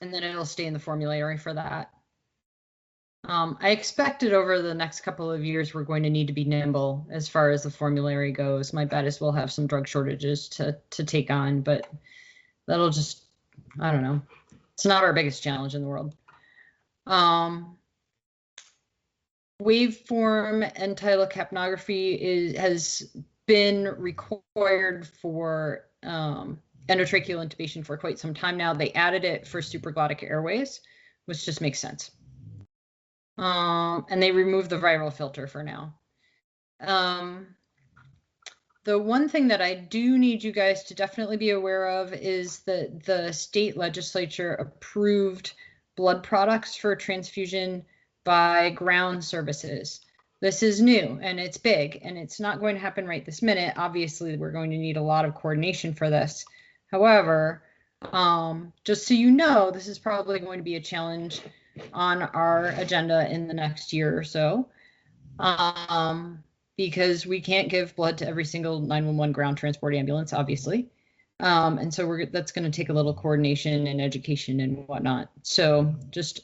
and then it'll stay in the formulary for that. I expected over the next couple of years we're going to need to be nimble as far as the formulary goes. My bet is we'll have some drug shortages to take on, but that'll just, I don't know. It's not our biggest challenge in the world. Waveform and tylocapnography has been required for endotracheal intubation for quite some time now. They added it for supraglottic airways, which just makes sense. And they removed the viral filter for now. The one thing that I do need you guys to definitely be aware of is that the state legislature approved blood products for transfusion by ground services. This is new and it's big and it's not going to happen right this minute. Obviously, we're going to need a lot of coordination for this. However, just so you know, this is probably going to be a challenge on our agenda in the next year or so, because we can't give blood to every single 911 ground transport ambulance, obviously. And so that's going to take a little coordination and education and whatnot. So just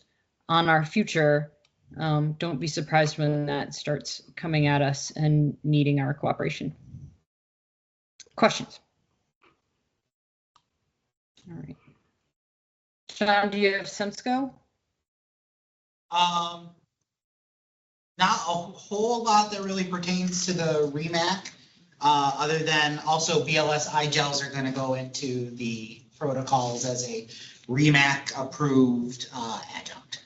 on our future, don't be surprised when that starts coming at us and needing our cooperation. Questions? All right. John, do you have SEMSCO? Not a whole lot that really pertains to the REMAC, other than also BLS iGels are going to go into the protocols as a REMAC approved adjunct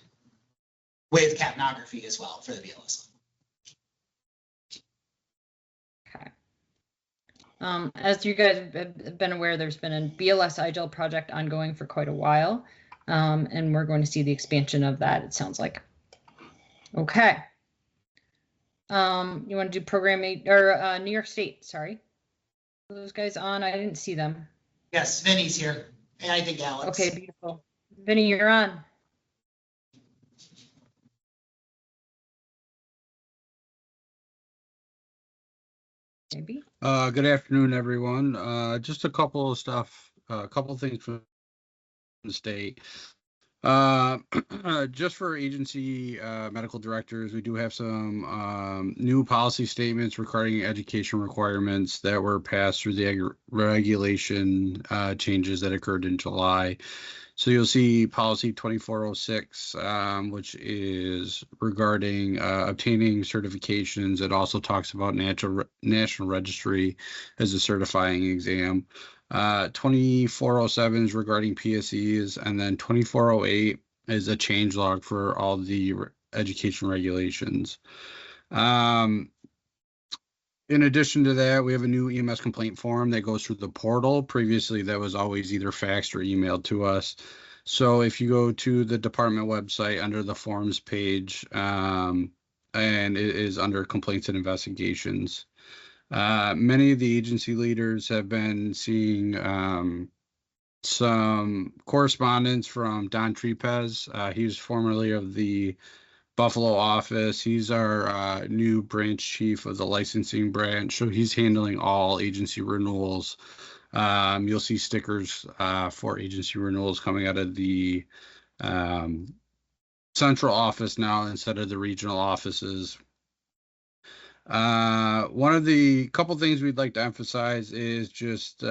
with capnography as well for the BLS. Okay. As you guys have been aware, there's been a BLS iGel project ongoing for quite a while, and we're going to see the expansion of that, it sounds like. Okay. You want to do program 8 or New York State? Sorry, are those guys on? I didn't see them. Yes, Vinny's here, and I think Alex. Okay, beautiful. Vinny, you're on. Maybe. Good afternoon, everyone. Just a couple of things from the state. Just for agency medical directors, we do have some new policy statements regarding education requirements that were passed through the regulation changes that occurred in July. So you'll see policy 2406, which is regarding obtaining certifications. It also talks about national registry as a certifying exam. 2407 is regarding PSEs, and then 2408 is a change log for all the education regulations. In addition to that, we have a new EMS complaint form that goes through the portal. Previously, that was always either faxed or emailed to us. So if you go to the department website under the forms page, and it is under complaints and investigations. Many of the agency leaders have been seeing some correspondence from Don Trepez. He's formerly of the Buffalo office. He's our new branch chief of the licensing branch, so he's handling all agency renewals. You'll see stickers for agency renewals coming out of the central office now instead of the regional offices. One of the couple things we'd like to emphasize is just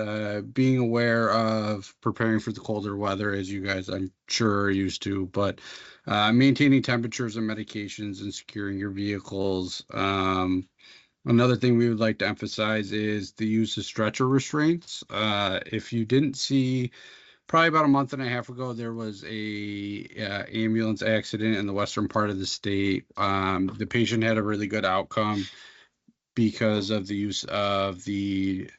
being aware of preparing for the colder weather, as you guys I'm sure are used to, but maintaining temperatures and medications and securing your vehicles. Another thing we would like to emphasize is the use of stretcher restraints. If you didn't see, probably about a month and a half ago, there was a ambulance accident in the western part of the state. The patient had a really good outcome because of the use of the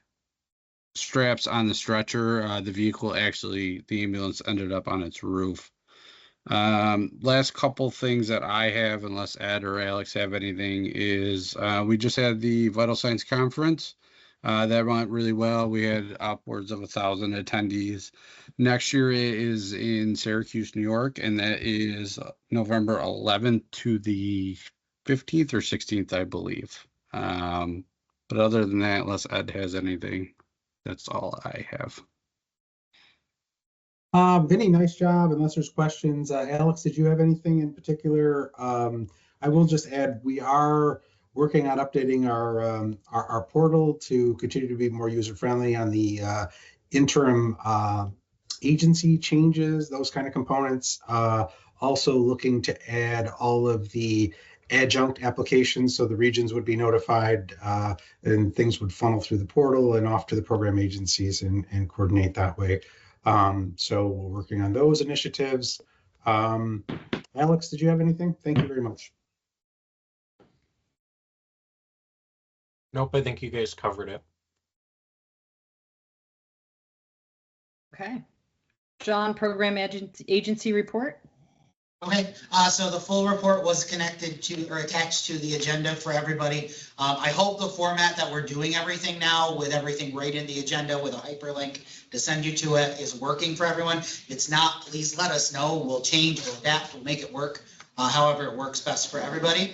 straps on the stretcher. The vehicle the ambulance ended up on its roof. Last couple things that I have, unless Ed or Alex have anything, is we just had the Vital Signs Conference. That went really well. We had upwards of 1,000 attendees. Next year it is in Syracuse, New York, and that is November 11th to the 15th or 16th, I believe. But other than that, unless Ed has anything, that's all I have. Vinny, nice job. Unless there's questions, Alex, did you have anything in particular? I will just add, we are working on updating our portal to continue to be more user friendly on the interim agency changes, those kind of components. Also looking to add all of the adjunct applications so the regions would be notified and things would funnel through the portal and off to the program agencies and coordinate that way. So we're working on those initiatives. Alex, did you have anything? Thank you very much. Nope, I think you guys covered it. Okay. John, program agency report. Okay, so the full report was connected to or attached to the agenda for everybody. I hope the format that we're doing everything now with everything right in the agenda with a hyperlink to send you to it is working for everyone. If it's not, please let us know. We'll change, we'll adapt, we'll make it work however it works best for everybody.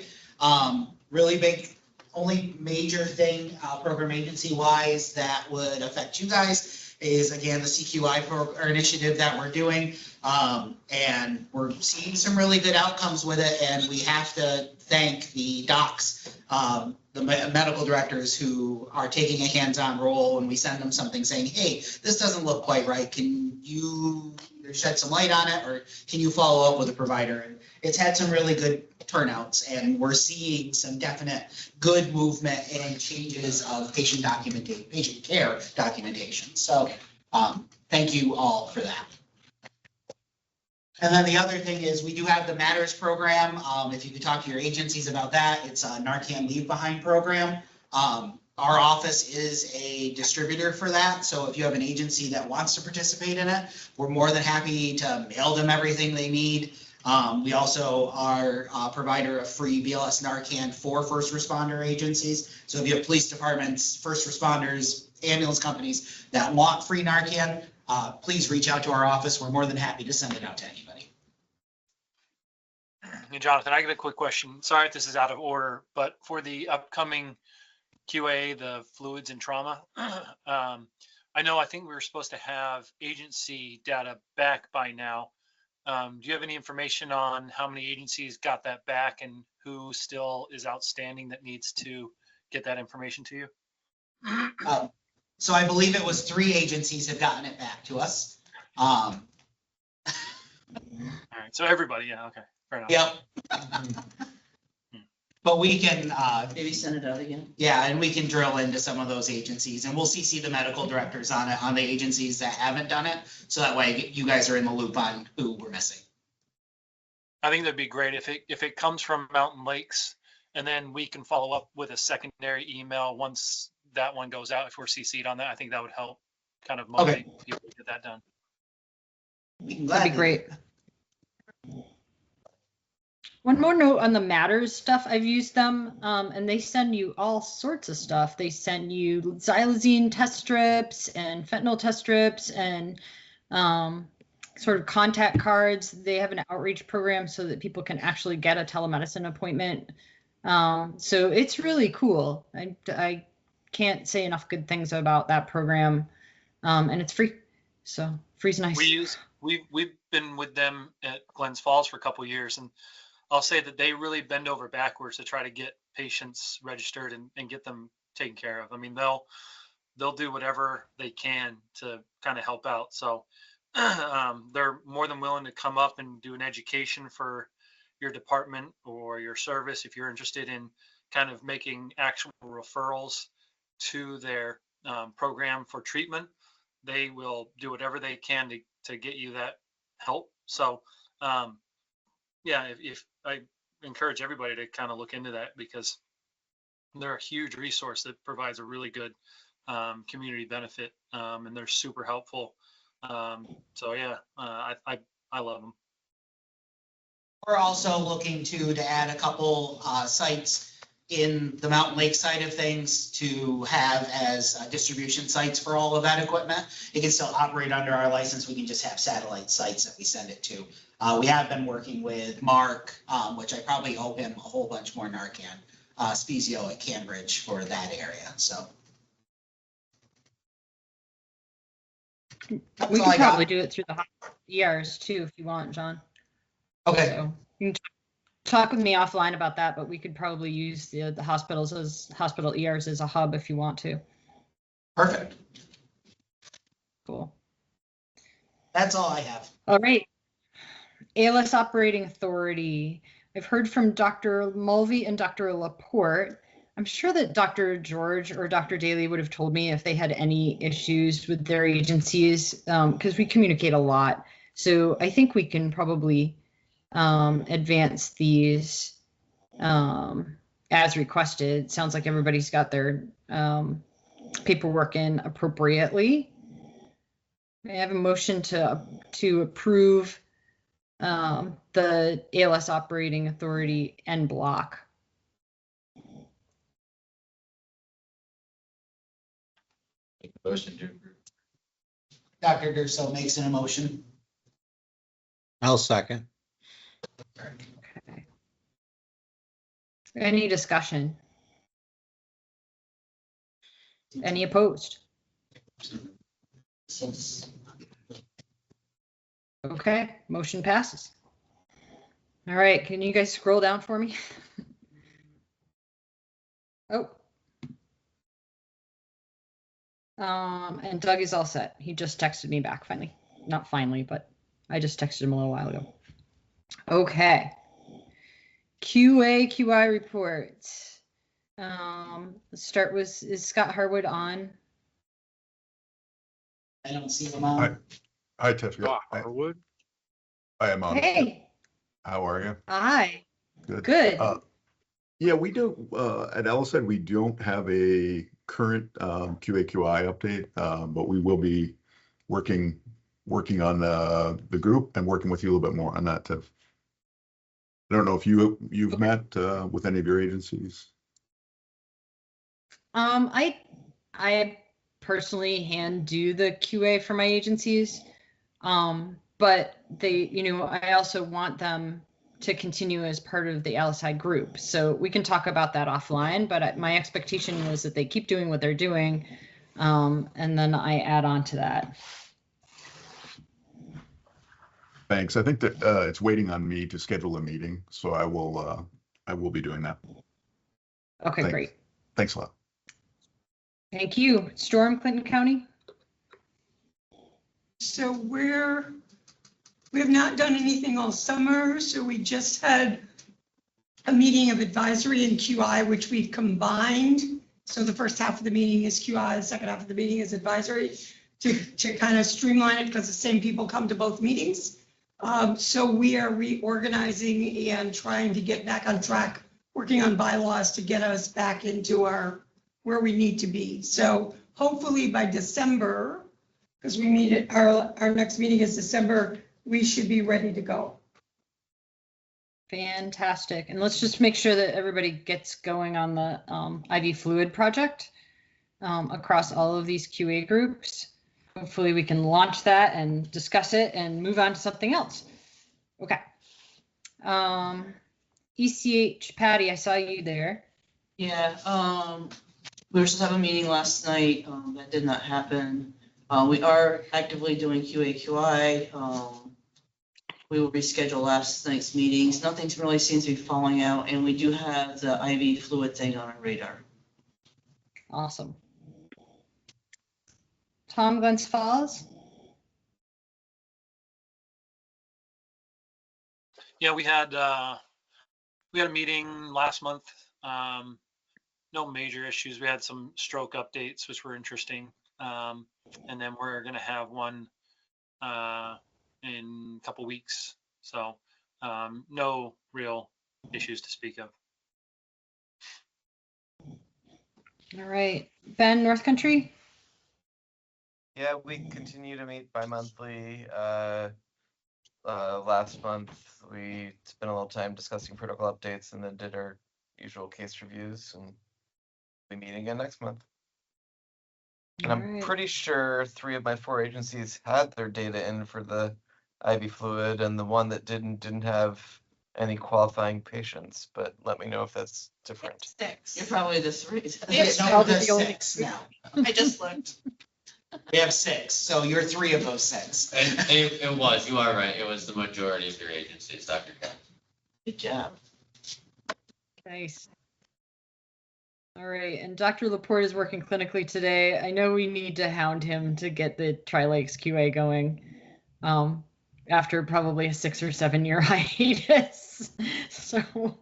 Really big, only major thing program agency wise that would affect you guys is again the CQI initiative that we're doing. And we're seeing some really good outcomes with it, and we have to thank the docs, the medical directors who are taking a hands-on role when we send them something saying, hey, this doesn't look quite right. Can you shed some light on it, or can you follow up with a provider? And it's had some really good turnouts, and we're seeing some definite good movement and changes of patient care documentation. So thank you all for that. And then the other thing is we do have the Matters program. If you could talk to your agencies about that, it's a Narcan Leave Behind program. Our office is a distributor for that. So if you have an agency that wants to participate in it, we're more than happy to mail them everything they need. We also are a provider of free BLS Narcan for first responder agencies. So if you have police departments, first responders, ambulance companies that want free Narcan, please reach out to our office. We're more than happy to send it out to anybody. Hey, Jonathan, I got a quick question. Sorry if this is out of order, but for the upcoming QA, the fluids and trauma, I think we were supposed to have agency data back by now. Do you have any information on how many agencies got that back and who still is outstanding that needs to get that information to you? So I believe it was 3 agencies have gotten it back to us. All right, so everybody, yeah, okay, fair enough. Yep. But we can maybe send it out again. Yeah, and we can drill into some of those agencies, and we'll CC the medical directors on it, on the agencies that haven't done it, so that way you guys are in the loop on who we're missing. I think that'd be great if it comes from Mountain Lakes, and then we can follow up with a secondary email once that one goes out. If we're CC'd on that, I think that would help kind of motivate people to get that done. That'd be great. One more note on the Matters stuff. I've used them, and they send you all sorts of stuff. They send you xylazine test strips and fentanyl test strips and sort of contact cards. They have an outreach program so that people can actually get a telemedicine appointment. So it's really cool. I can't say enough good things about that program, and it's free. So free's nice. We've been with them at Glens Falls for a couple of years, and I'll say that they really bend over backwards to try to get patients registered and get them taken care of. I mean, they'll do whatever they can to kind of help out. So they're more than willing to come up and do an education for your department or your service if you're interested in kind of making actual referrals to their program for treatment. They will do whatever they can to get you that help. So yeah, if I encourage everybody to kind of look into that, because they're a huge resource that provides a really good community benefit, and they're super helpful. So yeah, I love them. We're also looking to add a couple sites in the Mountain Lake side of things to have as distribution sites for all of that equipment. It can still operate under our license. We can just have satellite sites that we send it to. We have been working with Mark, which I probably owe him a whole bunch more Narcan, Spezio at Cambridge for that area. So. That's We all can I got. probably do it through the ERs too, if you want, John. Okay, So you can talk with me offline about that, but we could probably use the hospitals as hospital ERs as a hub if you want to. perfect. Cool. That's all I have. All right. ALS Operating Authority. I've heard from Dr. Mulvey and Dr. Laporte. I'm sure that Dr. George or Dr. Daly would have told me if they had any issues with their agencies, because we communicate a lot. So I think we can probably advance these as requested. Sounds like everybody's got their paperwork in appropriately. May I have a motion to approve the ALS Operating Authority en bloc? Motion to approve. Dr. Durso makes an emotion. I'll second. Okay. Any discussion? Any opposed? Okay, motion passes. All right, can you guys scroll down for me? Oh. And Doug is all set. He just texted me back finally. Not finally, but I just texted him a little while ago. Okay. QI reports. Let's start with, is Scott Harwood on? I don't see him on. Hi, Tiff. Yeah, Harwood. I am on. Hey. How are you? Hi. Good. Good. Yeah, we don't, at LSN, we don't have a current QA/QI update, but we will be working on the group and working with you a little bit more on that, Tiff. I don't know if you've met with any of your agencies. I personally hand do the QA for my agencies, but they, I also want them to continue as part of the LSI group. So we can talk about that offline, but my expectation is that they keep doing what they're doing, and then I add on to that. Thanks. I think that it's waiting on me to schedule a meeting, so I will be doing that. Okay, Thanks. great. Thanks a lot. Thank you. Storm, Clinton County. So we have not done anything all summer. So we just had a meeting of advisory and QI, which we've combined. So the first half of the meeting is QI, the second half of the meeting is advisory to kind of streamline it because the same people come to both meetings. So we are reorganizing and trying to get back on track, working on bylaws to get us back into where we need to be. So hopefully by December, because we meet at our next meeting is December, we should be ready to go. Fantastic. And let's just make sure that everybody gets going on the IV fluid project across all of these QA groups. Hopefully we can launch that and discuss it and move on to something else. Okay. ECH, Patty, I saw you there. Yeah, we were supposed to have a meeting last night. That did not happen. We are actively doing QA/QI. We will reschedule last night's meetings. Nothing really seems to be falling out, and we do have the IV fluid thing on our radar. Awesome. Tom, Glens Falls. Yeah, we had a meeting last month. No major issues. We had some stroke updates, which were interesting. And then we're going to have one in a couple weeks. So no real issues to speak of. All right. Ben, North Country. Yeah, we continue to meet bi-monthly. Last month, we spent a little time discussing protocol updates and then did our usual case reviews, and we'll be meeting again next month. And I'm pretty sure 3 of my 4 agencies had their data in for the IV fluid, and the one that didn't have any qualifying patients, but let me know if that's different. 6. You're probably the 3. It's I'll be the the only- 6 now. I just looked. We have 6, so you're 3 of those 6. It was, you are right. It was the majority of your agencies, Dr. Ken. Good job. Nice. All right, and Dr. Laporte is working clinically today. I know we need to hound him to get the Tri-Lakes QA going after probably a 6 or 7 year hiatus. So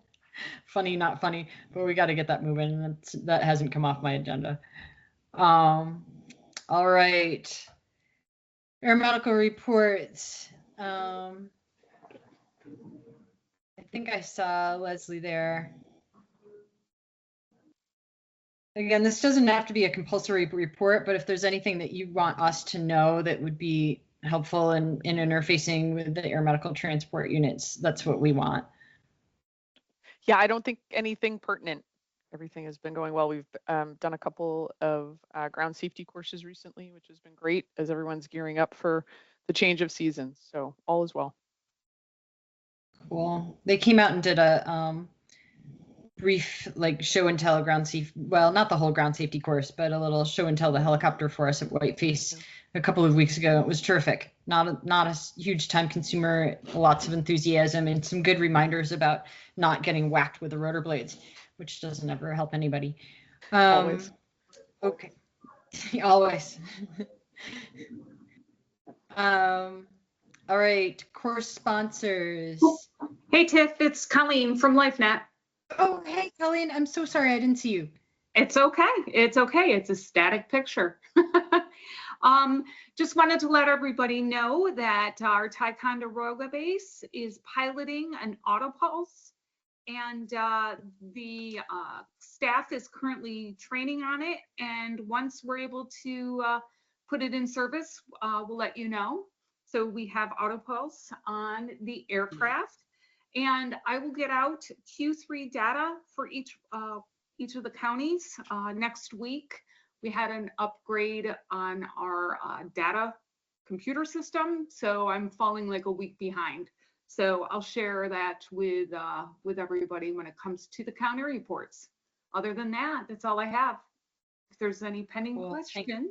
funny, not funny, but we got to get that moving. And that hasn't come off my agenda. All right. Aeronautical reports. I think I saw Leslie there. Again, this doesn't have to be a compulsory report, but if there's anything that you want us to know that would be helpful in interfacing with the air medical transport units, that's what we want. Yeah, I don't think anything pertinent. Everything has been going well. We've done a couple of ground safety courses recently, which has been great as everyone's gearing up for the change of seasons. So all is well. Cool. They came out and did a brief like show and tell ground safety, well, not the whole ground safety course, but a little show and tell the helicopter for us at Whiteface a couple of weeks ago. It was terrific. Not a huge time consumer, lots of enthusiasm and some good reminders about not getting whacked with the rotor blades, which doesn't ever help anybody. Always. Okay. Always. All right, course sponsors. Hey Tiff, it's Colleen from LifeNet. Oh, hey, Colleen. I'm so sorry I didn't see you. It's okay. It's okay. It's a static picture. Just wanted to let everybody know that our Ticonderoga base is piloting an autopulse, and the staff is currently training on it. And once we're able to put it in service, we'll let you know. So we have autopulse on the aircraft. And I will get out Q3 data for each of the counties next week. We had an upgrade on our data computer system, so I'm falling like a week behind. So I'll share that with everybody when it comes to the county reports. Other than that, that's all I have. If there's any pending questions.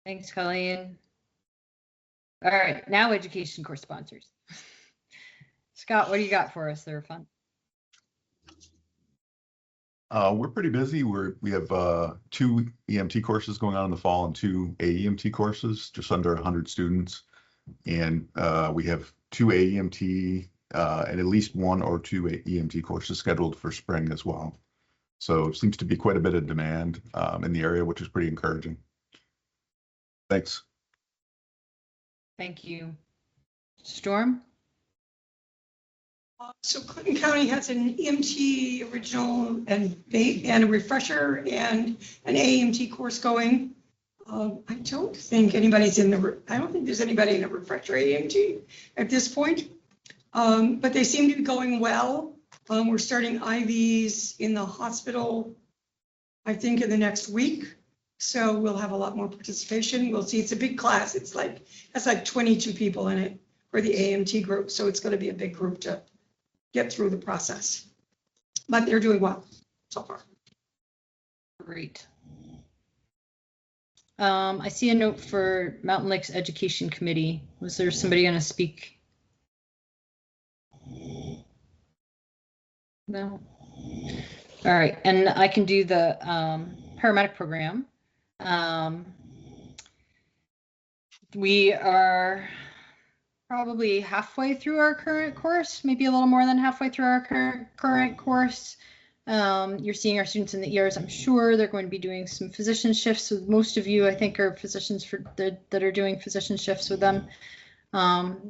Thanks, Colleen. All right, now education course sponsors. Scott, what do you got for us? They're fun. We're pretty busy. We have 2 EMT courses going on in the fall and 2 AEMT courses, just under 100 students. And we have 2 AEMT and at least 1 or 2 EMT courses scheduled for spring as well. So it seems to be quite a bit of demand in the area, which is pretty encouraging. Thanks. Thank you. Storm? So Clinton County has an EMT original and a refresher and an AEMT course going. I don't think anybody's I don't think there's anybody in a refresher AEMT at this point, but they seem to be going well. We're starting IVs in the hospital, I think in the next week. So we'll have a lot more participation. We'll see. It's a big class. It's like, that's like 22 people in it for the AMT group. So it's going to be a big group to get through the process. But they're doing well so far. Great. I see a note for Mountain Lakes Education Committee. Was there somebody going to speak? No. All right, and I can do the paramedic program. We are probably halfway through our current course, maybe a little more than halfway through our current course. You're seeing our students in the ERs. I'm sure they're going to be doing some physician shifts with most of you, I think, are physicians that are doing physician shifts with them.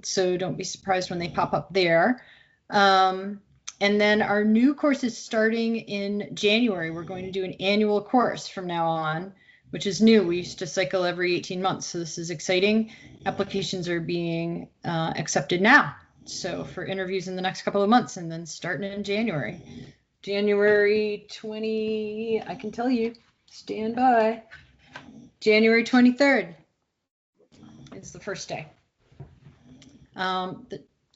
So don't be surprised when they pop up there. And then our new course is starting in January. We're going to do an annual course from now on, which is new. We used to cycle every 18 months. So this is exciting. Applications are being accepted now. So for interviews in the next couple of months, and then starting in January. January 20, I can tell you, stand by. January 23rd is the first day.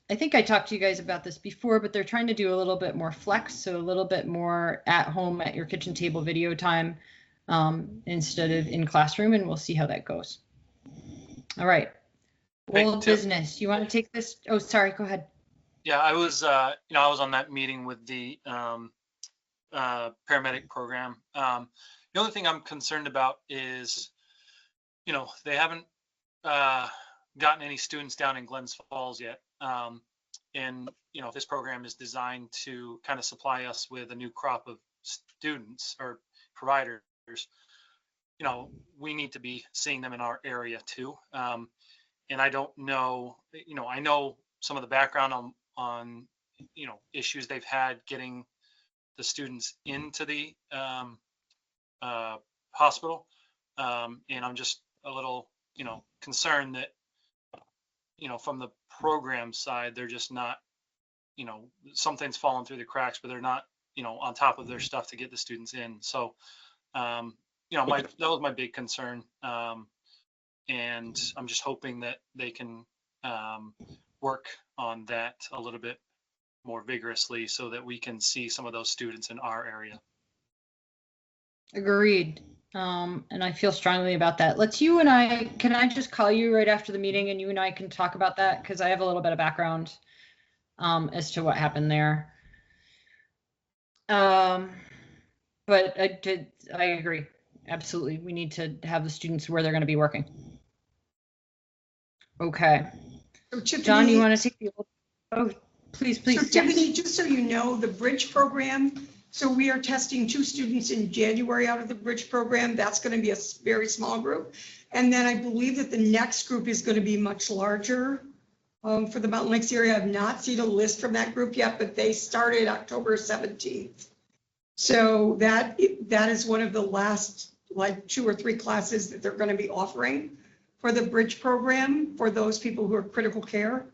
I think I talked to you guys about this before, but they're trying to do a little bit more flex, so a little bit more at home at your kitchen table video time instead of in classroom, and we'll see how that goes. All right. Hey, Old Tim. business. You want to take this? Oh, sorry. Go ahead. Yeah, I was, I was on that meeting with the paramedic program. The only thing I'm concerned about is, they haven't gotten any students down in Glens Falls yet. And, this program is designed to kind of supply us with a new crop of students or providers. We need to be seeing them in our area too. And I don't know, I know some of the background on issues they've had getting the students into the hospital. And I'm just a little, concerned that, from the program side, they're just not, something's fallen through the cracks, but they're not, on top of their stuff to get the students in. So, that was my big concern. And I'm just hoping that they can work on that a little bit more vigorously so that we can see some of those students in our area. Agreed. And I feel strongly about that. Can I just call you right after the meeting and you and I can talk about that? Because I have a little bit of background as to what happened there. But I agree. Absolutely. We need to have the students where they're going to be working. Okay. So Tiffany, John, you want to take the, oh, please. So Tiffany, just so you know, the bridge program, so we are testing 2 students in January out of the bridge program. That's going to be a very small group. And then I believe that the next group is going to be much larger. For the Mountain Lakes area, I've not seen a list from that group yet, but they started October 17th. So that is one of the last like 2 or 3 classes that they're going to be offering for the bridge program for those people who are critical care.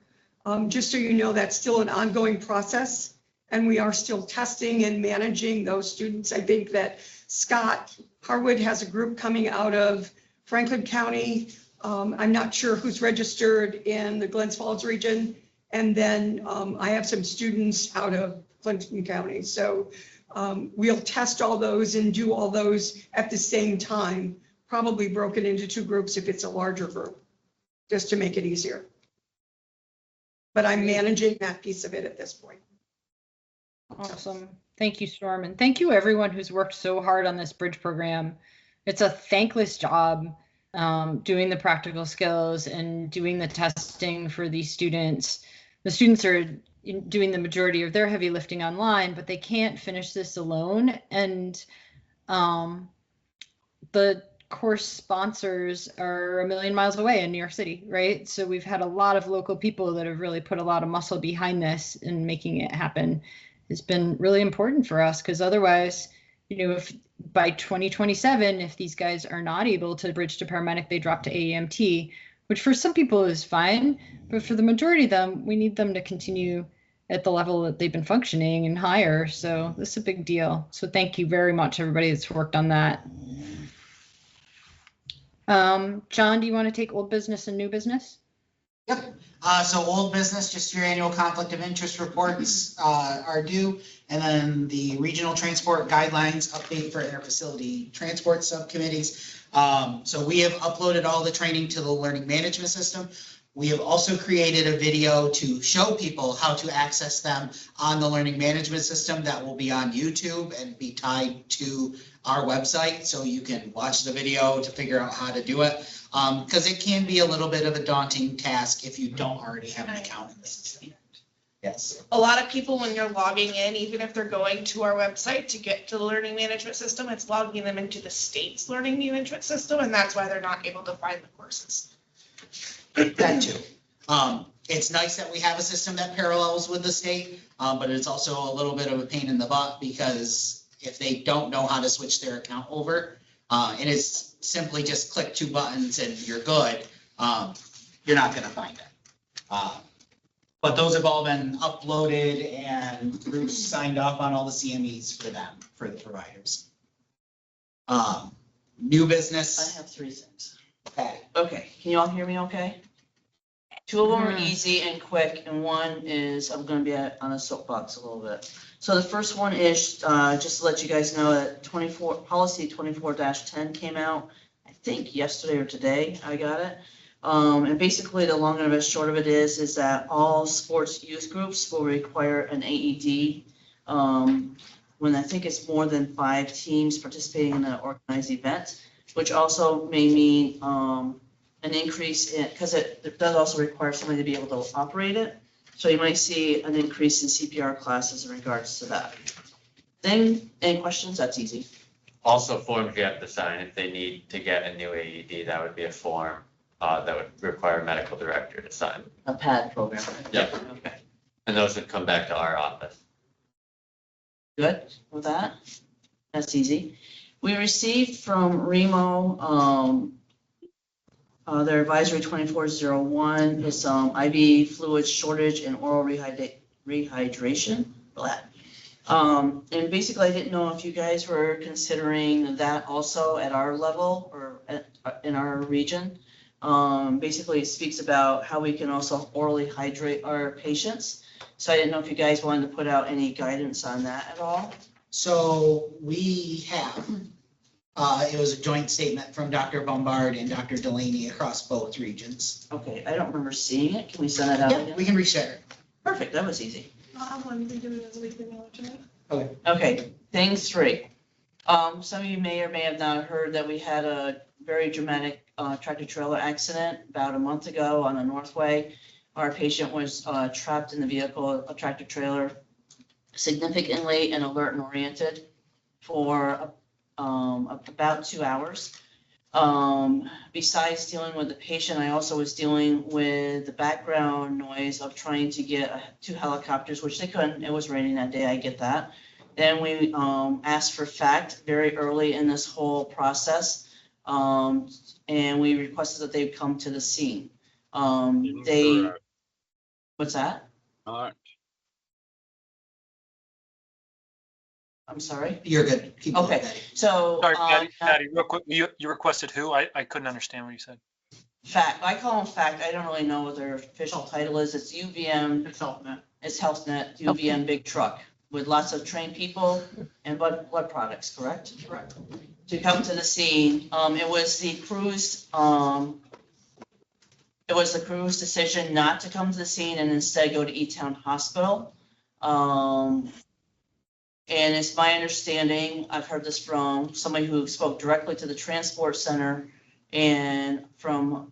Just so you know, that's still an ongoing process and we are still testing and managing those students. I think that Scott Harwood has a group coming out of Franklin County. I'm not sure who's registered in the Glens Falls region. And then I have some students out of Clinton County. So we'll test all those and do all those at the same time, probably broken into 2 groups if it's a larger group, just to make it easier. But I'm managing that piece of it at this point. Awesome. Thank you, Storm. And thank you everyone who's worked so hard on this bridge program. It's a thankless job doing the practical skills and doing the testing for these students. The students are doing the majority of their heavy lifting online, but they can't finish this alone. And the course sponsors are a million miles away in New York City, right? So we've had a lot of local people that have really put a lot of muscle behind this and making it happen. It's been really important for us because otherwise, if by 2027, if these guys are not able to bridge to paramedic, they drop to AEMT, which for some people is fine, but for the majority of them, we need them to continue at the level that they've been functioning and higher. So this is a big deal. So thank you very much, everybody that's worked on that. John, do you want to take old business and new business? Yep. So old business, just your annual conflict of interest reports are due. And then the regional transport guidelines update for interfacility transport subcommittees. So we have uploaded all the training to the learning management system. We have also created a video to show people how to access them on the learning management system that will be on YouTube and be tied to our website. So you can watch the video to figure out how to do it. Because it can be a little bit of a daunting task if you don't already have an account in the system. Yes. A lot of people, when you're logging in, even if they're going to our website to get to the learning management system, it's logging them into the state's learning management system, and that's why they're not able to find the courses. That too. It's nice that we have a system that parallels with the state, but it's also a little bit of a pain in the butt because if they don't know how to switch their account over, and it's simply just click 2 buttons and you're good, you're not going to find it. But those have all been uploaded and groups signed off on all the CMEs for them, for the providers. New business. I have 3 things. Okay. Okay, can you all hear me okay? Two of them are Mhm. easy and quick, and one is, I'm gonna be on a soapbox a little bit. So the first one is, just to let you guys know that policy 24-10 came out, I think yesterday or today, I got it. And basically the long and the short of it is that all sports youth groups will require an AED. When I think it's more than 5 teams participating in an organized event, which also may mean, an increase in, because it does also require somebody to be able to operate it. So you might see an increase in CPR classes in regards to that. Then, any questions? That's easy. Also forms you have to sign if they need to get a new AED, that would be a form that would require a medical director to sign. A PAD program. Yep. Okay. And those would come back to our office. Good with that? That's easy. We received from REMAC, their advisory 2401 is IV fluid shortage and oral rehydration. And basically, I didn't know if you guys were considering that also at our level or in our region. Basically, it speaks about how we can also orally hydrate our patients. So I didn't know if you guys wanted to put out any guidance on that at all. So we have, it was a joint statement from Dr. Bombard and Dr. Delaney across both regions. Okay, I don't remember seeing it. Can we send it out Yeah, again? we can reshare it. Perfect, that was easy. When we do it as a weekly alternate. Okay. Okay, thing 3. Some of you may or may have not heard that we had a very dramatic tractor trailer accident about a month ago on the Northway. Our patient was trapped in the vehicle, a tractor trailer, significantly and alert and oriented for about 2 hours. Besides dealing with the patient, I also was dealing with the background noise of trying to get 2 helicopters, which they couldn't. It was raining that day, I get that. Then we asked for FACT very early in this whole process, and we requested that they come to the scene. What's that? I'm sorry? You're good. Keep going, Okay, Patty. so. Sorry, Patty, real quick, you requested who? I couldn't understand what you said. FACT, I call them FACT, I don't really know what their official title is, it's UVM. It's HealthNet. It's HealthNet, UVM big truck with lots of trained people and blood products, correct? Correct. To come to the scene, it was the crew's decision not to come to the scene and instead go to E-Town Hospital. And it's my understanding, I've heard this from somebody who spoke directly to the transport center and from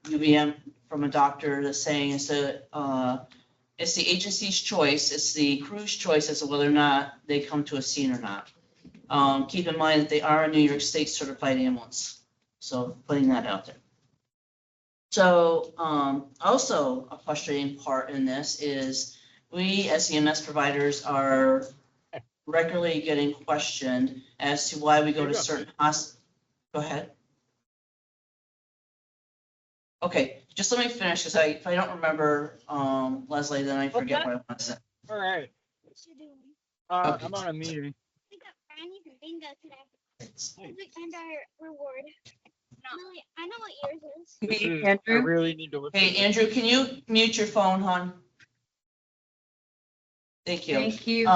UVM, from a doctor that's saying it's the agency's choice, it's the crew's choice as to whether or not they come to a scene or not. Keep in mind that they are a New York State certified ambulance, so putting that out there. So also a frustrating part in this is we as EMS providers are regularly getting questioned as to why we go to certain hospitals. Go ahead. Okay, just let me finish because if I don't remember, Leslie, then I forget what I want to say. All right. Okay. I'm on a meeting. We got brownies and bingo today. And our reward. No, I know what yours is. Hey, I Andrew? really need to look. Hey, Andrew, can you mute your phone, hon? Thank you. Thank you.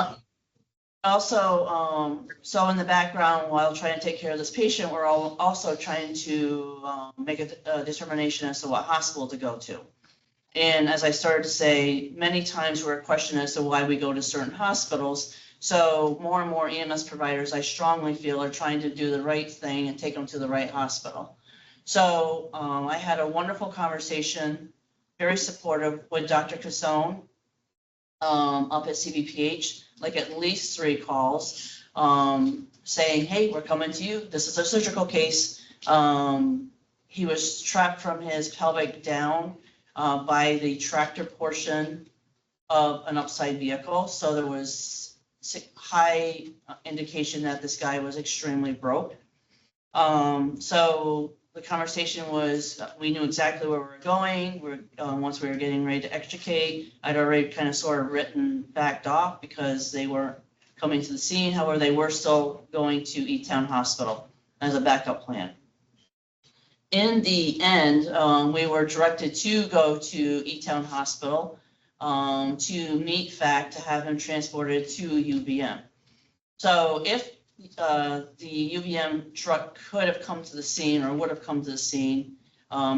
Also, so in the background, while trying to take care of this patient, we're also trying to make a determination as to what hospital to go to. And as I started to say, many times we're questioned as to why we go to certain hospitals. So more and more EMS providers, I strongly feel, are trying to do the right thing and take them to the right hospital. So I had a wonderful conversation, very supportive with Dr. Cassone up at CBPH, like at least 3 calls saying, hey, we're coming to you. This is a surgical case. He was trapped from his pelvic down by the tractor portion of an upside vehicle. So there was high indication that this guy was extremely broke. So the conversation was, we knew exactly where we were going. Once we were getting ready to extricate, I'd already kind of sort of backed off because they weren't coming to the scene. However, they were still going to E-Town Hospital as a backup plan. in the end, we were directed to go to E-Town Hospital to meet FACT to have him transported to UVM. So if the UVM truck could have come to the scene or would have come to the scene,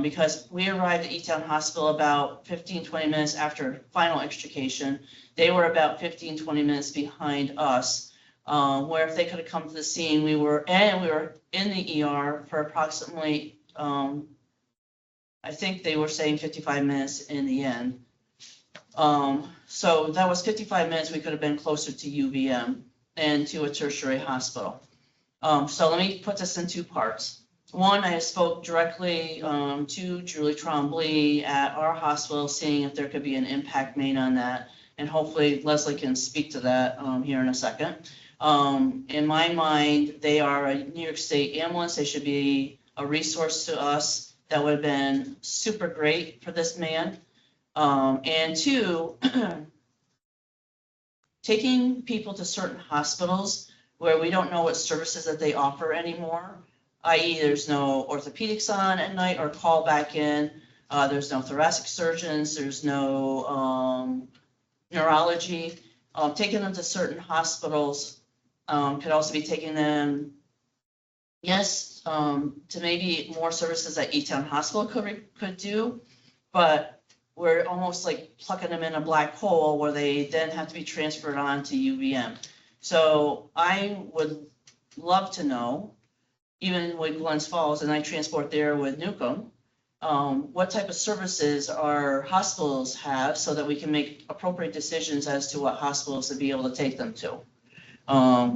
because we arrived at E-Town Hospital about 15, 20 minutes after final extrication. They were about 15, 20 minutes behind us, where if they could have come to the scene, we were in the ER for approximately, I think they were saying 55 minutes in the end. So that was 55 minutes. We could have been closer to UVM and to a tertiary hospital. So let me put this in two parts. One, I spoke directly to Julie Trombley at our hospital, seeing if there could be an impact made on that. And hopefully Leslie can speak to that here in a second. In my mind, they are a New York State ambulance. They should be a resource to us. That would have been super great for this man. And two, taking people to certain hospitals where we don't know what services that they offer anymore, i.e. there's no orthopedics on at night or call back in, there's no thoracic surgeons, there's no neurology. Taking them to certain hospitals could also be taking them, yes, to maybe more services that E-Town Hospital could do, but we're almost like plucking them in a black hole where they then have to be transferred on to UVM. So I would love to know, even with Glens Falls, and I transport there with Newcomb, what type of services our hospitals have so that we can make appropriate decisions as to what hospitals to be able to take them to.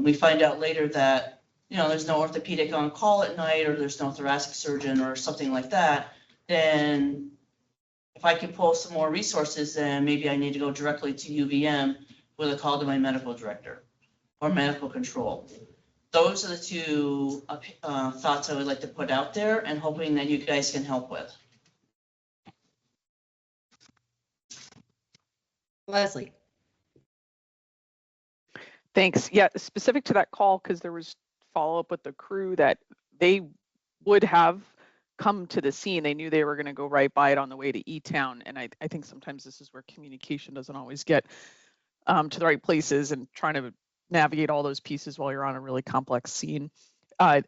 We find out later that, there's no orthopedic on call at night, or there's no thoracic surgeon or something like that, then if I can pull some more resources, then maybe I need to go directly to UVM with a call to my medical director or medical control. Those are the two thoughts I would like to put out there and hoping that you guys can help with. Leslie. Thanks. Yeah, specific to that call, because there was follow-up with the crew that they would have come to the scene. They knew they were going to go right by it on the way to E-Town. And I think sometimes this is where communication doesn't always get to the right places, and trying to navigate all those pieces while you're on a really complex scene. I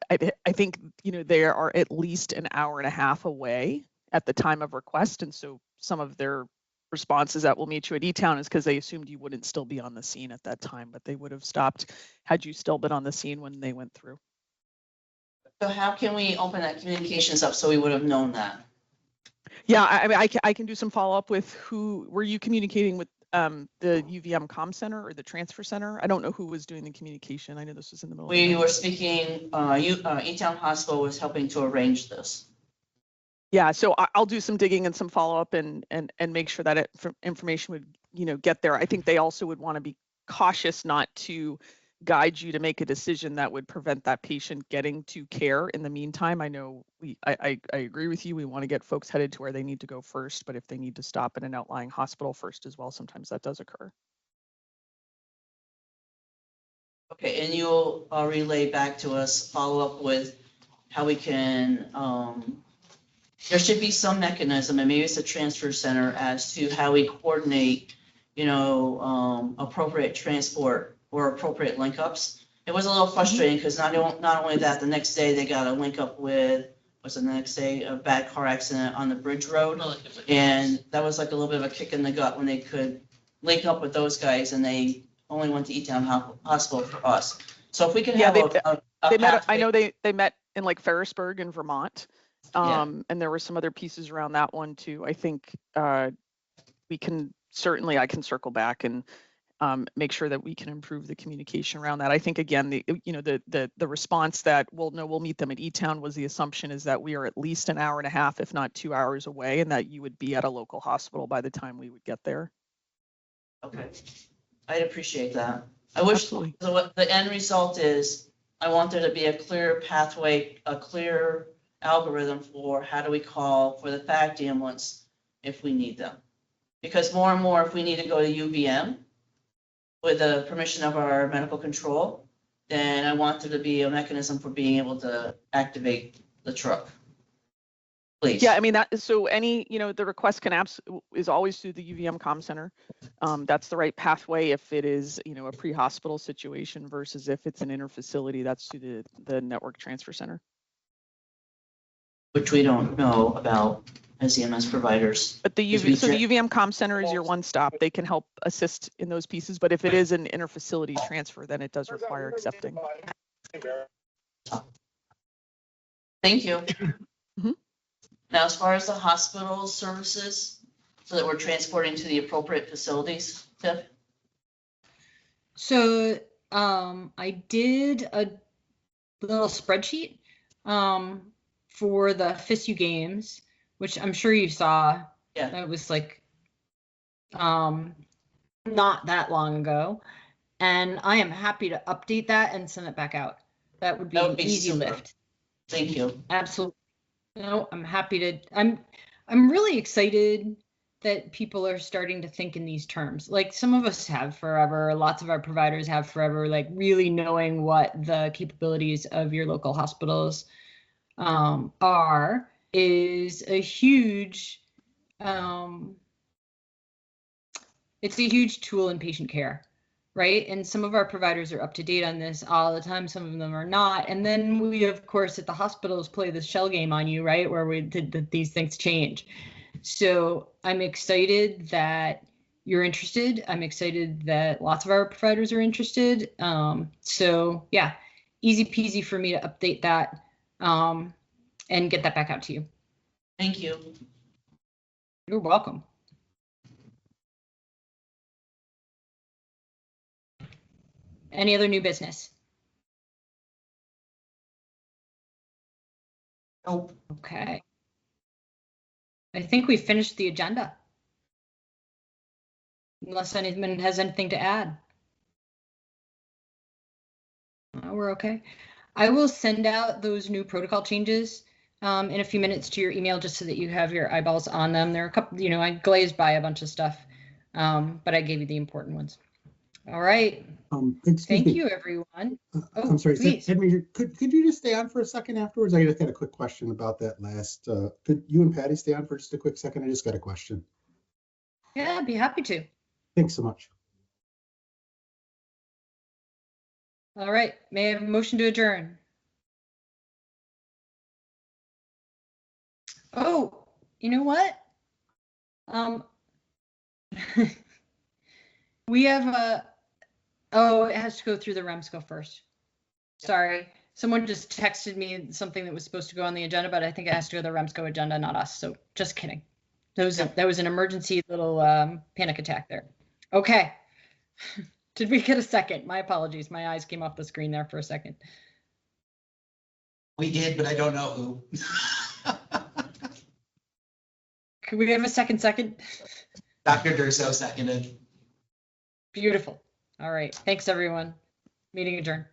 think, they are at least an hour and a half away at the time of request. And so some of their responses that we'll meet you at E-Town is because they assumed you wouldn't still be on the scene at that time, but they would have stopped had you still been on the scene when they went through. So how can we open that communications up so we would have known that? Yeah, I mean, I can do some follow-up with who, were you communicating with the UVM comm center or the transfer center? I don't know who was doing the communication. I know this was in the middle of the night. We were speaking, E-Town Hospital was helping to arrange this. Yeah, so I'll do some digging and some follow-up and make sure that information would, get there. I think they also would want to be cautious not to guide you to make a decision that would prevent that patient getting to care in the meantime. I know I agree with you. We want to get folks headed to where they need to go first, but if they need to stop in an outlying hospital first as well, sometimes that does occur. Okay, and you'll relay back to us, follow up with how we can, there should be some mechanism, and maybe it's a transfer center, as to how we coordinate, appropriate transport or appropriate link ups. It was a little frustrating because not only that, the next day they got a link up with, the next day, a bad car accident on the bridge road. And that was like a little bit of a kick in the gut when they could link up with those guys and they only went to E-Town Hospital for us. So if we can have they met, I know they met in like Ferrisburg in Vermont. And there were some other pieces around that one too. I think we can certainly, I can circle back and make sure that we can improve the communication around that. I think again, the response that we'll meet them at E-Town was the assumption is that we are at least an hour and a half, if not 2 hours away, and that you would be at a local hospital by the time we would get there. Okay, I'd appreciate that. I wish the end result is, I want there to be a clear pathway, a clear algorithm for how do we call for the FACT ambulance if we need them. Because more and more, if we need to go to UVM with the permission of our medical control, then I want there to be a mechanism for being able to activate the truck. Please. Yeah, I mean, that is, so any, the request is always through the UVM Comm Center. That's the right pathway if it is, a pre-hospital situation versus if it's an inter-facility, that's through the Network Transfer Center. Which we don't know about as EMS providers. But the UVM Comm Center is your one stop. They can help assist in those pieces, but if it is an inter-facility transfer, then it does require accepting. Thank you. Mm-hmm. Now, as far as the hospital services, so that we're transporting to the appropriate facilities, Tiff? So I did a little spreadsheet for the FISU games, which I'm sure you saw. Yeah. That was like not that long ago. And I am happy to update that and send it back out. That would be an easy lift. Thank you. Absolutely. No, I'm happy to. I'm really excited that people are starting to think in these terms. Like some of us have forever, lots of our providers have forever, like really knowing what the capabilities of your local hospitals are is a huge, it's a huge tool in patient care, right? And some of our providers are up to date on this all the time. Some of them are not. And then we, of course, at the hospitals play the shell game on you, right? Where these things change. So I'm excited that you're interested. I'm excited that lots of our providers are interested. So yeah, easy peasy for me to update that and get that back out to you. Thank you. You're welcome. Any other new business? Nope. Okay. I think we finished the agenda. Unless anyone has anything to add. We're okay. I will send out those new protocol changes in a few minutes to your email just so that you have your eyeballs on them. There are a couple, I glazed by a bunch of stuff, but I gave you the important ones. All right. Thank you, everyone. I'm sorry, please. Henry, could you just stay on for a second afterwards? I just had a quick question about that last. Could you and Patty stay on for just a quick second? I just got a question. Yeah, I'd be happy to. Thanks so much. All right. May I have a motion to adjourn? Oh, you know what? We have a. Oh, it has to go through the REMSCO first. Sorry. Someone just texted me something that was supposed to go on the agenda, but I think it has to go to the REMSCO agenda, not us. So just kidding. That was an emergency little panic attack there. Okay. Did we get a second? My apologies. My eyes came off the screen there for a second. We did, but I don't know who. Could we have a second? Dr. Durso seconded. Beautiful. All right. Thanks, everyone. Meeting adjourned.